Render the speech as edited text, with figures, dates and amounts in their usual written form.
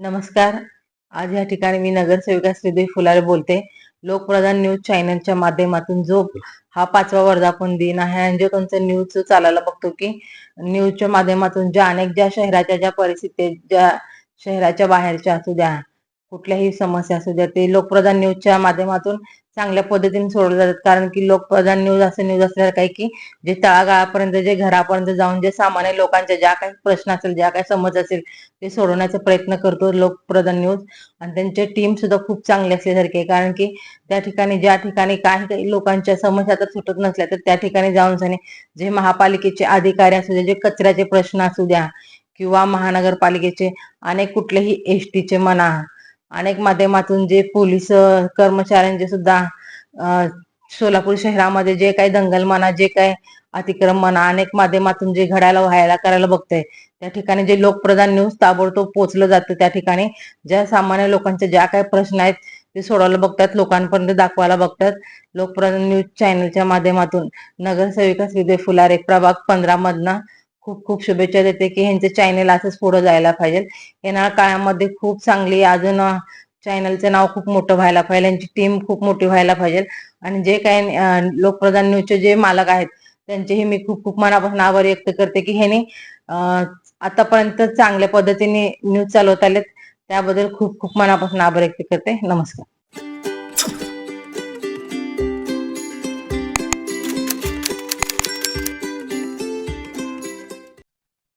नमस्कार. आज या ठिकाणी मी नगरसेविका श्रीदेवी फुलारे बोलते. लोकप्रधान न्यूज चॅनलच्या माध्यमातून जो हा 5वा वर्धापन दिन आहे आणि जो तुमचा न्यूज चालायला बघतो की न्यूजच्या माध्यमातून ज्या शहराच्या ज्या परिस्थिती ज्या शहराच्या बाहेरच्या असू द्या, कुठल्याही समस्या असू द्या, ते लोकप्रधान न्यूजच्या माध्यमातून चांगल्या पद्धतीने सोडवले जातात. कारण की लोकप्रधान न्यूज असं न्यूज असल्यासारखं आहे की जे तळागाळापर्यंत, जे घरापर्यंत जाऊन जे सामान्य लोकांच्या ज्या काही प्रश्न असेल, ज्या काही समस्या असेल, ते सोडवण्याचा प्रयत्न करतो लोकप्रधान न्यूज. आणि त्यांची टीम सुद्धा खूप चांगली असल्यासारखी आहे. कारण की त्या ठिकाणी ज्या ठिकाणी काही काही लोकांच्या समस्या तर सुटत नसल्या तर त्या ठिकाणी जाऊन जे महापालिकेचे अधिकारी असू द्या, जे कचऱ्याचे प्रश्न असू द्या, किंवा महानगरपालिकेचे अनेक कुठलेही एसटीचे म्हणा, अनेक माध्यमातून जे पोलीस कर्मचाऱ्यांचे सुद्धा सोलापूर शहरामध्ये जे काही दंगल म्हणा, जे काही अतिक्रम म्हणा, अनेक माध्यमातून जे घडायला व्हायला करायला बघतंय, त्या ठिकाणी जे लोकप्रधान न्यूज ताबडतोब पोहोचलं जातं. त्या ठिकाणी ज्या सामान्य लोकांचे ज्या काही प्रश्न आहेत ते सोडवायला बघतात, लोकांपर्यंत दाखवायला बघतात. लोकप्रधान न्यूज चॅनलच्या माध्यमातून नगरसेविका श्रीदेवी फुलारे प्रभाग 15 मधनं खूप खूप शुभेच्छा देते की ह्यांचे चॅनल असंच पुढे जायला पाहिजे. येणाऱ्या काळामध्ये खूप चांगली अजून चॅनलचं नाव खूप मोठं व्हायला पाहिजे, यांची टीम खूप मोठी व्हायला पाहिजे. आणि जे काही लोकप्रधान न्यूजचे जे मालक आहेत त्यांचेही मी खूप खूप मनापासून आभार व्यक्त करते की ह्यांनी आतापर्यंत चांगल्या पद्धतीने न्यूज चालवत आलेत. त्याबद्दल खूप खूप मनापासून आभार व्यक्त करते. नमस्कार.